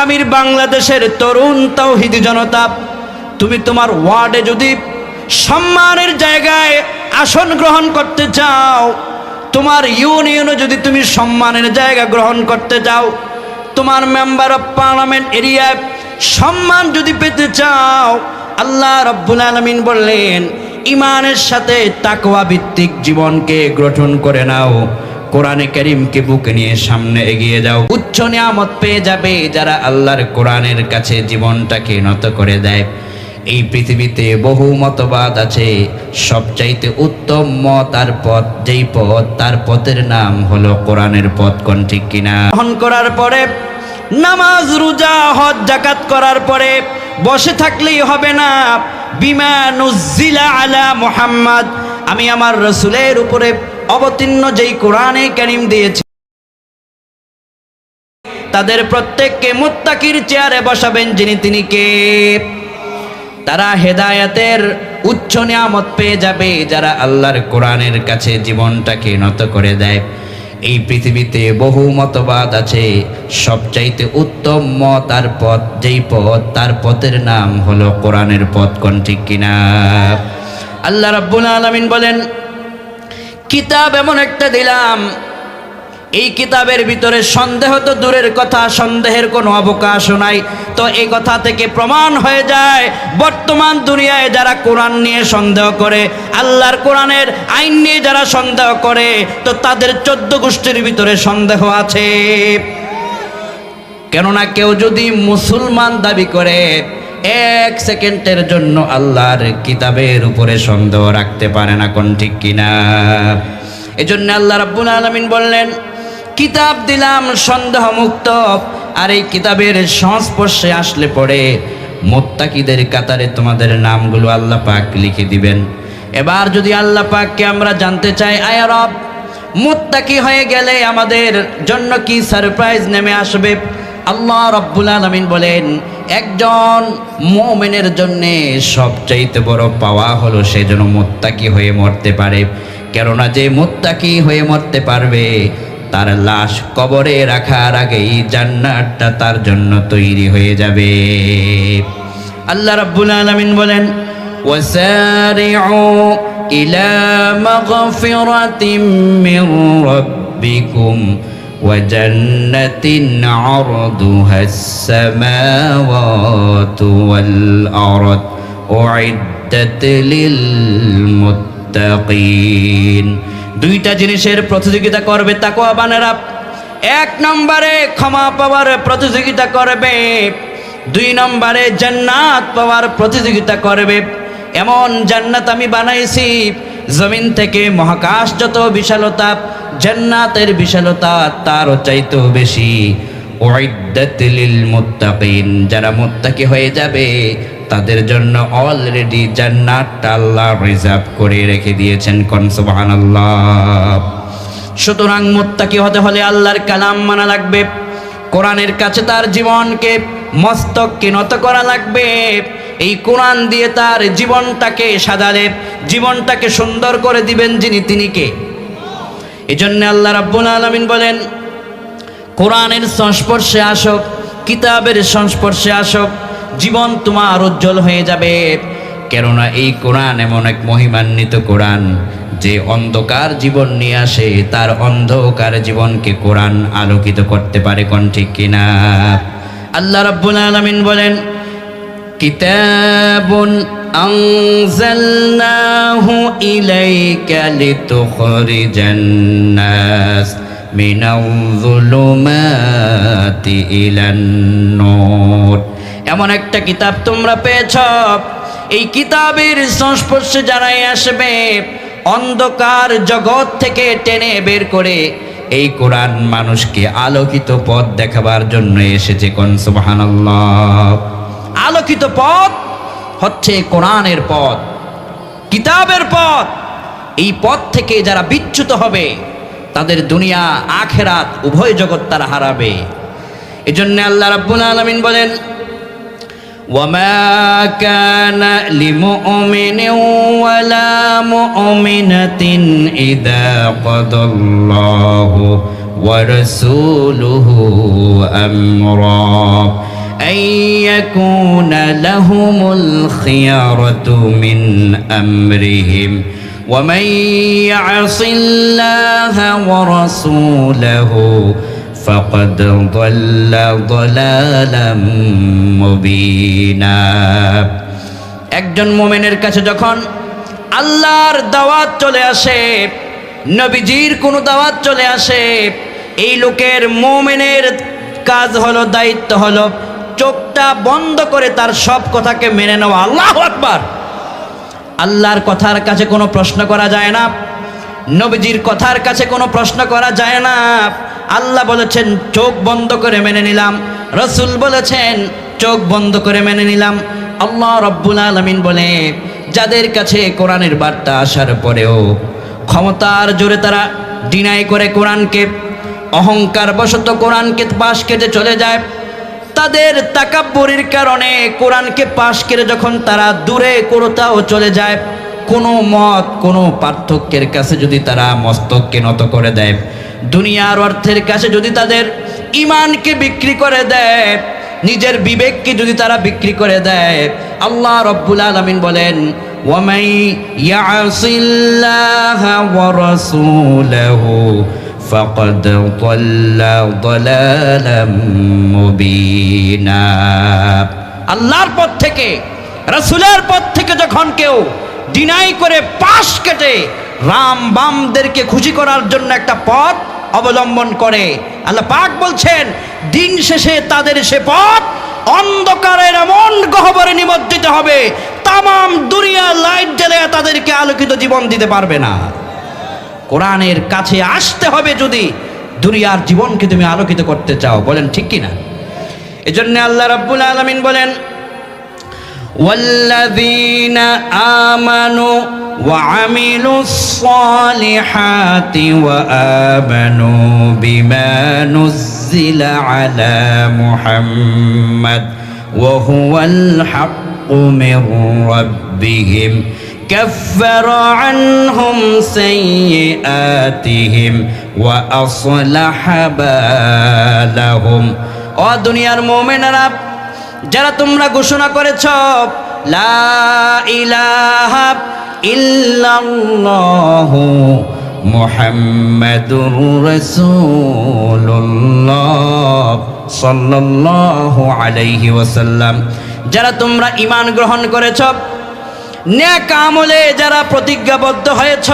আগামীর বাংলাদেশের তরুণ তাওহীদি জনতা, তুমি তোমার ওয়ার্ডে যদি সম্মানের জায়গায় আসন গ্রহণ করতে চাও, তোমার ইউনিয়নে যদি তুমি সম্মানের জায়গা গ্রহণ করতে চাও, তোমার মেম্বার অফ পার্লামেন্ট এরিয়ায় সম্মান যদি পেতে চাও, আল্লাহ রাব্বুল আলামিন বললেন ঈমানের সাথে তাকওয়া ভিত্তিক জীবনকে গঠন করে নাও, কোরআনে কারীমকে বুকে নিয়ে সামনে এগিয়ে যাও। উচ্চ নিয়ামত পেয়ে যাবে যারা আল্লাহর কোরআনের কাছে জীবনটাকে নত করে দেয়। এই পৃথিবীতে বহু মতবাদ আছে, সবচাইতে উত্তম মত আর পথ যেই পথ, তার পথের নাম হলো কোরআনের পথ। কোন ঠিক কিনা? গ্রহণ করার পরে নামাজ রোজা হজ যাকাত করার পরে বসে থাকলেই হবে না। বিমা নুজ্জিলা আলা মুহাম্মদ, আমি আমার রাসূলের উপরে অবতীর্ণ যেই কোরআনে কারীম দিয়েছি, তাদের প্রত্যেককে মুত্তাকির চেয়ারে বসাবেন যিনি তিনি কে? তারা হেদায়েতের উচ্চ নিয়ামত পেয়ে যাবে যারা আল্লাহর কোরআনের কাছে জীবনটাকে নত করে দেয়। এই পৃথিবীতে বহু মতবাদ আছে, সবচাইতে উত্তম মত আর পথ যেই পথ, তার পথের নাম হলো কোরআনের পথ। কোন ঠিক কিনা? আল্লাহ রাব্বুল আলামিন বলেন কিতাব এমন একটা দিলাম, এই কিতাবের ভিতরে সন্দেহ তো দূরের কথা, সন্দেহের কোনো অবকাশও নাই। তো এই কথা থেকে প্রমাণ হয়ে যায় বর্তমান দুনিয়ায় যারা কোরআন নিয়ে সন্দেহ করে, আল্লাহর কোরআনের আইন নিয়ে যারা সন্দেহ করে, তো তাদের 14 গোষ্ঠীর ভিতরে সন্দেহ আছে। কেননা কেউ যদি মুসলমান দাবি করে, 1 সেকেন্ডের জন্য আল্লাহর কিতাবের উপরে সন্দেহ রাখতে পারে না। কোন ঠিক কিনা? এজন্য আল্লাহ রাব্বুল আলামিন বললেন কিতাব দিলাম সন্দেহ মুক্ত, আর এই কিতাবের সংস্পর্শে আসলে পরে মুত্তাকিদের কাতারে তোমাদের নামগুলো আল্লাহ পাক লিখে দিবেন। এবার যদি আল্লাহ পাককে আমরা জানতে চাই, আয় রব, মুত্তাকি হয়ে গেলে আমাদের জন্য কি সারপ্রাইজ নেমে আসবে? আল্লাহ রাব্বুল আলামিন বলেন একজন মুমিনের জন্য সবচাইতে বড় পাওয়া হলো সে যেন মুত্তাকি হয়ে মরতে পারে। কেননা যে মুত্তাকি হয়ে মরতে পারবে, তার লাশ কবরে রাখার আগেই জান্নাতটা তার জন্য তৈরি হয়ে যাবে। আল্লাহ রাব্বুল আলামিন বলেন ওয়াসারিউ ইলা মাগফিরাতিম মির রাব্বিকুম ওয়া জান্নাতিন আরদুহাস সামাওয়াতু ওয়াল আরদ উইদ্দাত লিল মুত্তাকিন। দুইটা জিনিসের প্রতিযোগিতা করবে তাকওয়াবানেরা। 1 নম্বরে ক্ষমা পাওয়ার প্রতিযোগিতা করবে, 2 নম্বরে জান্নাত পাওয়ার প্রতিযোগিতা করবে। এমন জান্নাত আমি বানাইছি, জমিন থেকে মহাকাশ যত বিশালতা, জান্নাতের বিশালতা তারও চাইতেও বেশি। উইদ্দাত লিল মুত্তাকিন, যারা মুত্তাকি হয়ে যাবে তাদের জন্য অলরেডি জান্নাতটা আল্লাহ রিজার্ভ করে রেখে দিয়েছেন। কোন সুবহানাল্লাহ। সুতরাং মুত্তাকি হতে হলে আল্লাহর কালাম মানা লাগবে, কোরআনের কাছে তার জীবনকে মস্তককে নত করা লাগবে। এই কোরআন দিয়ে তার জীবনটাকে সাজালে, জীবনটাকে সুন্দর করে দিবেন যিনি তিনি কে? এজন্য আল্লাহ রাব্বুল আলামিন বলেন কোরআনের সংস্পর্শে আসো, কিতাবের সংস্পর্শে আসো, জীবন তোমার উজ্জ্বল হয়ে যাবে। কেননা এই কোরআন এমন এক মহিমান্বিত কোরআন যে অন্ধকার জীবন নিয়ে আসে, তার অন্ধকার জীবনকে কোরআন আলোকিত করতে পারে। কোন ঠিক কিনা? আল্লাহ রাব্বুল আলামিন বলেন কিতাবুন আনজালনাহু ইলাইকা লিতুখরিজান নাস মিনাল যুলুমাতি ইলান নূর। এমন একটা কিতাব তোমরা পেয়েছ, এই কিতাবের সংস্পর্শে যারাই আসবে অন্ধকার জগৎ থেকে টেনে বের করে এই কোরআন মানুষকে আলোকিত পথ দেখাবার জন্য এসেছে। কোন সুবহানাল্লাহ। আলোকিত পথ হচ্ছে কোরআনের পথ, কিতাবের পথ। এই পথ থেকে যারা বিচ্যুত হবে তাদের দুনিয়া আখেরাত উভয় জগৎ তারা হারাবে। এজন্য আল্লাহ রাব্বুল আলামিন বলেন وما كان لمؤمن ولا مؤمنة إذا قضى الله ورسوله أمرا লাহুমুল খিয়ারাতু মিন আমরিহিম ওয়া মান ইয়াসিল্লাহা ওয়া রাসূলাহু ফাকাদ দাল্লা দালালাম মুবিনা। একজন মুমিনের কাছে যখন আল্লাহর দাওয়াত চলে আসে, নবীজির কোনো দাওয়াত চলে আসে, এই লোকের মুমিনের কাজ হলো, দায়িত্ব হলো চোখটা বন্ধ করে তার সব কথাকে মেনে নেওয়া। আল্লাহু আকবার। আল্লাহর কথার কাছে কোনো প্রশ্ন করা যায় না, নবীজির কথার কাছে কোনো প্রশ্ন করা যায় না। আল্লাহ বলেছেন চোখ বন্ধ করে মেনে নিলাম, রাসূল বলেছেন চোখ বন্ধ করে মেনে নিলাম। আল্লাহ রাব্বুল আলামিন বলে, যাদের কাছে কোরআনের বার্তা আসার পরেও ক্ষমতার জোরে তারা ডিনাই করে কোরআনকে, অহংকার বশত কোরআনকে পাশ কেটে চলে যায়, তাদের তাকাব্বুরির কারণে কোরআনকে পাশ কেটে যখন তারা দূরে কোথাও চলে যায়, কোনো মত কোনো পার্থক্যের কাছে যদি তারা মস্তককে নত করে দেয়, দুনিয়ার অর্থের কাছে যদি তাদের ঈমানকে বিক্রি করে দেয়, নিজের বিবেককে যদি তারা বিক্রি করে দেয়, আল্লাহ রাব্বুল আলামিন বলেন ওয়ামাই ইয়াসিল্লাহা ওয়া রাসূলাহু ফাকাদ দাল্লা দালালাম মুবিনা। আল্লাহর পথ থেকে, রাসূলের পথ থেকে যখন কেউ ডিনাই করে পাশ কেটে রাম বামদেরকে খুশি করার জন্য একটা পথ অবলম্বন করে, আল্লাহ পাক বলছেন দিন শেষে তাদের সে পথ অন্ধকারের এমন গহ্বরে নিমজ্জিত হবে, তামাম দুনিয়া লাইট জ্বালিয়ে তাদেরকে আলোকিত জীবন দিতে পারবে না। কোরআনের কাছে আসতে হবে যদি দুনিয়ার জীবনকে তুমি আলোকিত করতে চাও। বলেন ঠিক কিনা? এজন্য আল্লাহ রাব্বুল আলামিন বলেন ওয়াল্লাযীনা আমানু وعملوا الصالحات وآمنوا بما نزل على محمد وهو الحق من ربهم كفر عنهم سيئاتهم وأصلح بالهم। ও দুনিয়ার মুমিনেরা, যারা তোমরা ঘোষণা করেছ লা ইলাহা ইল্লাল্লাহু মুহাম্মাদুর রাসূলুল্লাহ সাল্লাল্লাহু আলাইহি ওয়াসাল্লাম, যারা তোমরা ঈমান গ্রহণ করেছ, নেক আমলে যারা প্রতিজ্ঞাবদ্ধ হয়েছ,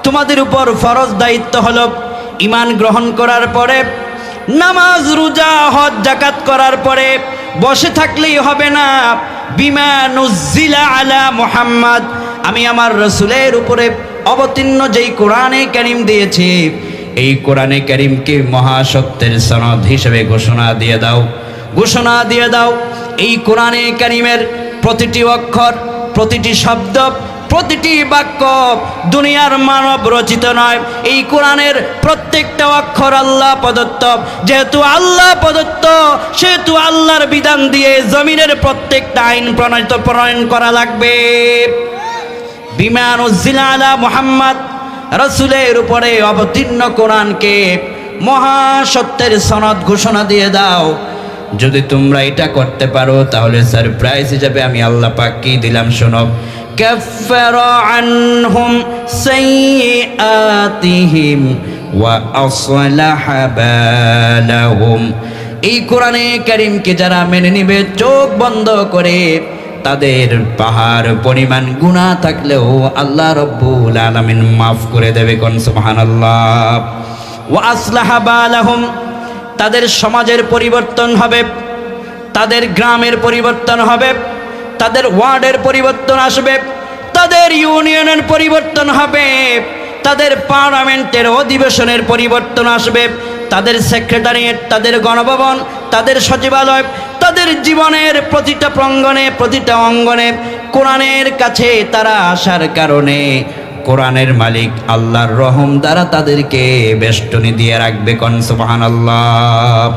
তোমাদের উপর ফরজ দায়িত্ব হলো ঈমান গ্রহণ করার পরে নামাজ রোজা হজ যাকাত করার পরে বসে থাকলেই হবে না। বিমা নুজ্জিলা আলা মুহাম্মদ, আমি আমার রাসূলের উপরে অবতীর্ণ যেই কোরআনে কারীম দিয়েছি, এই কোরআনে কারীমকে মহাসত্যের সনদ হিসেবে ঘোষণা দিয়ে দাও, ঘোষণা দিয়ে দাও। এই কোরআনে কারীমের প্রতিটি অক্ষর, প্রতিটি শব্দ, প্রতিটি বাক্য দুনিয়ার মানব রচিত নয়। এই কোরআনের প্রত্যেকটা অক্ষর আল্লাহ প্রদত্ত। যেহেতু আল্লাহ প্রদত্ত, সেহেতু আল্লাহর বিধান দিয়ে জমিনের প্রত্যেকটা আইন প্রণয়ন করা লাগবে। বিমা নুজ্জিলা আলা মুহাম্মদ, রাসূলের উপরে অবতীর্ণ কোরআনকে মহাসত্যের সনদ ঘোষণা দিয়ে দাও। যদি তোমরা এটা করতে পারো তাহলে সারপ্রাইজ হিসেবে আমি আল্লাহ পাক কি দিলাম শোনো। কাফারা আনহুম সাইয়্যাতিহিম ওয়া আসলাহা বালাহুম। এই কোরআনে কারীমকে যারা মেনে নেবে চোখ বন্ধ করে, তাদের পাহাড় পরিমাণ গুনাহ থাকলেও আল্লাহ রাব্বুল আলামিন মাফ করে দেবে। কোন সুবহানাল্লাহ। ওয়া আসলাহা বালাহুম, তাদের সমাজের পরিবর্তন হবে, তাদের গ্রামের পরিবর্তন হবে, তাদের ওয়ার্ডের পরিবর্তন আসবে, তাদের ইউনিয়নের পরিবর্তন হবে, তাদের পার্লামেন্টের অধিবেশনের পরিবর্তন আসবে, তাদের সেক্রেটারিয়েট, তাদের গণভবন, তাদের সচিবালয়, তাদের জীবনের প্রতিটা প্রাঙ্গণে, প্রতিটা অঙ্গনে কোরআনের কাছে তারা আসার কারণে কোরআনের মালিক আল্লাহর রহম দ্বারা তাদেরকে বেষ্টনী দিয়ে রাখবে। কোন সুবহানাল্লাহ।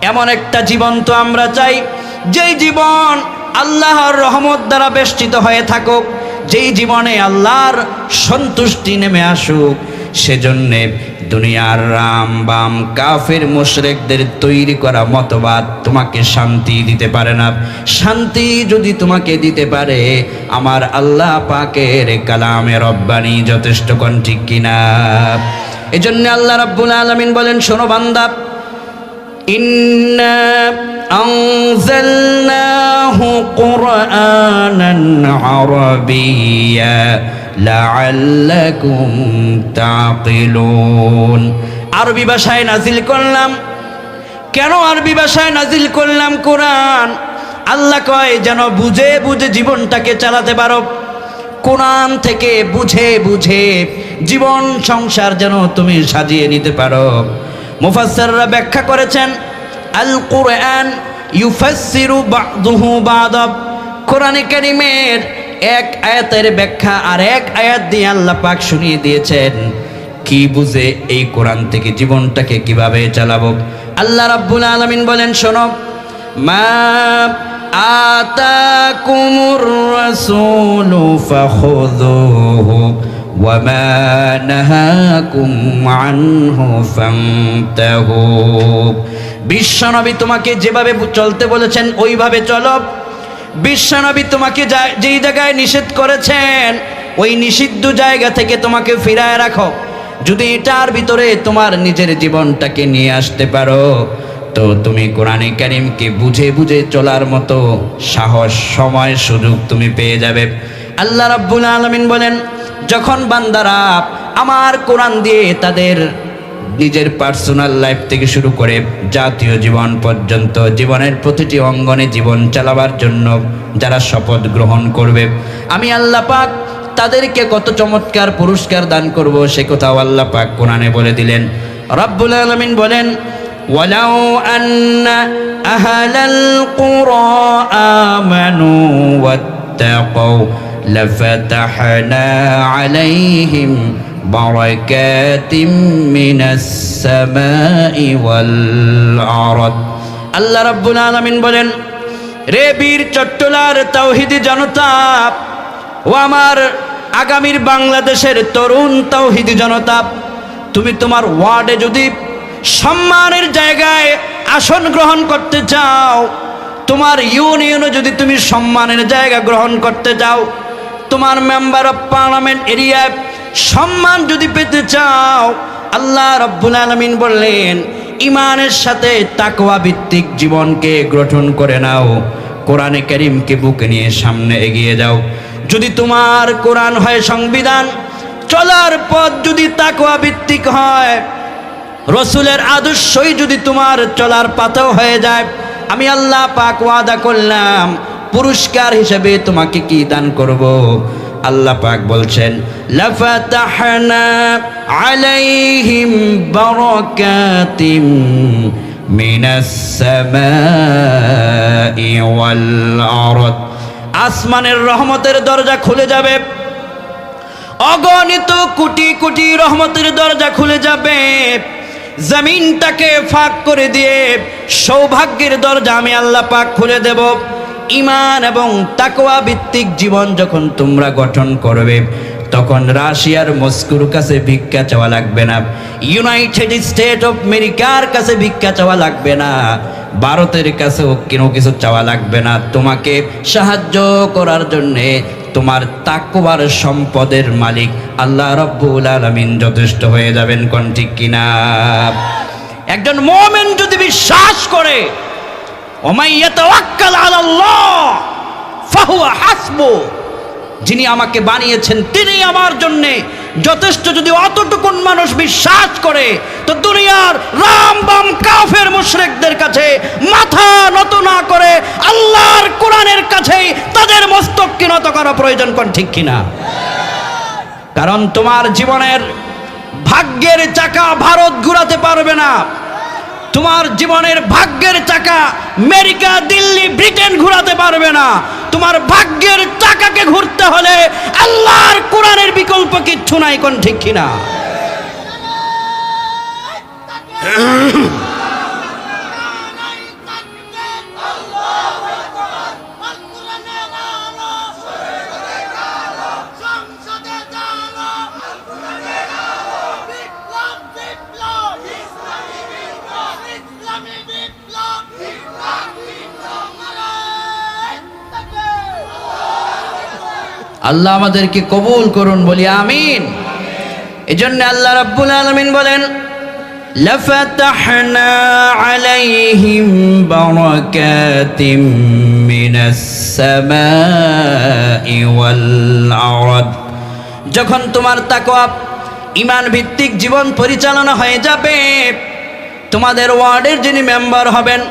এমন একটা জীবন তো আমরা চাই, যেই জীবন আল্লাহর রহমত দ্বারা বেষ্টিত হয়ে থাকুক, যেই জীবনে আল্লাহর সন্তুষ্টি নেমে আসুক, সেজন্যে দুনিয়ার রাম বাম কাফের মুশরিকদের তৈরি করা মতবাদ তোমাকে শান্তি দিতে পারে না। শান্তি যদি তোমাকে দিতে পারে আমার আল্লাহ পাকের কালামে রব্বানি যথেষ্ট, কোন ঠিক কিনা? এজন্য আল্লাহ রাব্বুল আলামিন বলেন, শোনো বান্দা, ইন্না আনজালনাহু কুরআনান আরাবিয়্যা লাআল্লাকুম তাকিলুন। আরবি ভাষায় নাজিল করলাম। কেন আরবি ভাষায় নাজিল করলাম কোরআন? আল্লাহ কয় যেন বুঝে বুঝে জীবনটাকে চালাতে পারো। কোরআন থেকে বুঝে বুঝে জীবন সংসার যেন তুমি সাজিয়ে নিতে পারো। মুফাসসিররা ব্যাখ্যা করেছেন, আল কুরআন ইউফাসসিরু বা'দুহু বা'দা। কোরআনে কারীমের এক আয়াতের ব্যাখ্যা আর এক আয়াত দিয়ে আল্লাহ পাক শুনিয়ে দিয়েছেন কি বুঝে এই কোরআন থেকে জীবনটাকে কিভাবে চালাবো। আল্লাহ রাব্বুল আলামিন বলেন, শোনো, মা আতাকুমুর রাসূলু ফাখুযুহু ওয়া মা নাহাকুম আনহু ফান্তাহু। বিশ্বনবী তোমাকে যেভাবে চলতে বলেছেন ওইভাবে চলো। বিশ্বনবী তোমাকে যেই জায়গায় নিষেধ করেছেন ওই নিষিদ্ধ জায়গা থেকে তোমাকে ফিরায় রাখো। যদি এটার ভিতরে তোমার নিজের জীবনটাকে নিয়ে আসতে পারো তো তুমি কোরআনে কারীমকে বুঝে বুঝে চলার মতো সাহস, সময়, সুযোগ তুমি পেয়ে যাবে। আল্লাহ রাব্বুল আলামিন বলেন, যখন বান্দারা আমার কোরআন দিয়ে তাদের নিজের পার্সোনাল লাইফ থেকে শুরু করে জাতীয় জীবন পর্যন্ত জীবনের প্রতিটি অঙ্গনে জীবন চালাবার জন্য যারা শপথ গ্রহণ করবে, আমি আল্লাহ পাক তাদেরকে কত চমৎকার পুরস্কার দান করব সে কথাও আল্লাহ পাক কোরআনে বলে দিলেন। রব্বুল আলামিন বলেন, ওয়ালাউ আন্না আহলাল কুরা আমানু ওয়াত্তাকাউ লাফাতাহনা আলাইহিম বারাকাতিম মিনাস সামাই ওয়াল আরদ। আল্লাহ রাব্বুল আলামিন বলেন, রে বীর চট্টলার তাওহীদি জনতা ও আমার আগামীর বাংলাদেশের তরুণ তাওহীদি জনতা, তুমি তোমার ওয়ার্ডে যদি সম্মানের জায়গায় আসন গ্রহণ করতে চাও, তোমার ইউনিয়নে যদি তুমি সম্মানের জায়গা গ্রহণ করতে চাও, তোমার মেম্বার অফ পার্লামেন্ট এরিয়ায় সম্মান যদি পেতে চাও, আল্লাহ রাব্বুল আলামিন বললেন ঈমানের সাথে তাকওয়া ভিত্তিক জীবনকে গঠন করে নাও। কোরআনে কারীমকে বুকে নিয়ে সামনে এগিয়ে যাও। যদি তোমার কোরআন হয় সংবিধান, চলার পথ যদি তাকওয়া ভিত্তিক হয়, রসুলের আদর্শই যদি তোমার চলার পাথেও হয়ে যায়, আমি আল্লাহ পাক ওয়াদা করলাম পুরস্কার হিসেবে তোমাকে কি দান করব। আল্লাহ পাক বলছেন, লাফাতাহনা আলাইহিম বারাকাতিম মিনাস সামাই ওয়াল আরদ। আসমানের রহমতের দরজা খুলে যাবে, অগণিত কোটি কোটি রহমতের দরজা খুলে যাবে। জমিনটাকে ফাঁক করে দিয়ে সৌভাগ্যের দরজা আমি আল্লাহ পাক খুলে দেব। ঈমান এবং তাকওয়া ভিত্তিক জীবন যখন তোমরা গঠন করবে, তখন রাশিয়ার মস্কোর কাছে ভিক্ষা চাওয়া লাগবে না, ইউনাইটেড স্টেট অফ আমেরিকার কাছে ভিক্ষা চাওয়া লাগবে না, ভারতের কাছেও কিছু চাওয়া লাগবে না। তোমাকে সাহায্য করার জন্যে তোমার তাকওয়ার সম্পদের মালিক আল্লাহ রাব্বুল আলামিন যথেষ্ট হয়ে যাবেন, কোন ঠিক কিনা? একজন মুমিন যদি বিশ্বাস করে ওমাই ইয়াতাওয়াক্কাল আলাল্লাহ ফাহুয়া হাসবু, যিনি আমাকে বানিয়েছেন তিনি আমার জন্যে যথেষ্ট, যদি অতটুকুন মানুষ বিশ্বাস করে তো দুনিয়ার রাম বাম কাফের মুশরিকদের কাছে মাথা নত না করে আল্লাহর কোরআনের কাছেই তাদের মস্তককে নত করা প্রয়োজন, কোন ঠিক কিনা? কারণ তোমার জীবনের ভাগ্যের চাকা ভারত ঘুরাতে পারবে না, তোমার জীবনের ভাগ্যের চাকা আমেরিকা, দিল্লি, ব্রিটেন ঘুরাতে পারবে না। তোমার ভাগ্যের চাকাকে ঘুরতে হলে আল্লাহর কোরআনের বিকল্প কিচ্ছু নাই, কোন ঠিক কিনা? আল্লাহ আমাদেরকে কবুল করুন, বলি আমিন। এজন্য আল্লাহ রাব্বুল আলামিন বলেন, লাফাতাহনা আলাইহিম বারাকাতিম মিনাস সামাই ওয়াল আরদ। যখন তোমার তাকওয়া ঈমান ভিত্তিক জীবন পরিচালনা হয়ে যাবে, তোমাদের ওয়ার্ডের যিনি মেম্বার হবেন,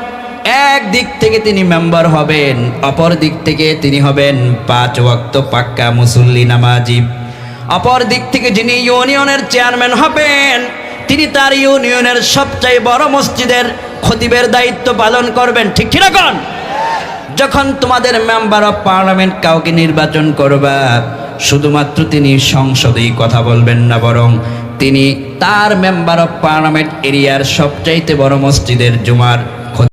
এক দিক থেকে তিনি মেম্বার হবেন, অপর দিক থেকে তিনি হবেন 5 ওয়াক্ত পাক্কা মুসল্লি নামাজি। অপর দিক থেকে যিনি ইউনিয়নের চেয়ারম্যান হবেন, তিনি তার ইউনিয়নের সবচেয়ে বড় মসজিদের খতিবের দায়িত্ব পালন করবেন। ঠিক কি না কোন? যখন তোমাদের মেম্বার অফ পার্লামেন্ট কাউকে নির্বাচন করবা, শুধুমাত্র তিনি সংসদেই কথা বলবেন না, বরং তিনি তার মেম্বার অফ পার্লামেন্ট এরিয়ার সবচাইতে বড় মসজিদের জুমার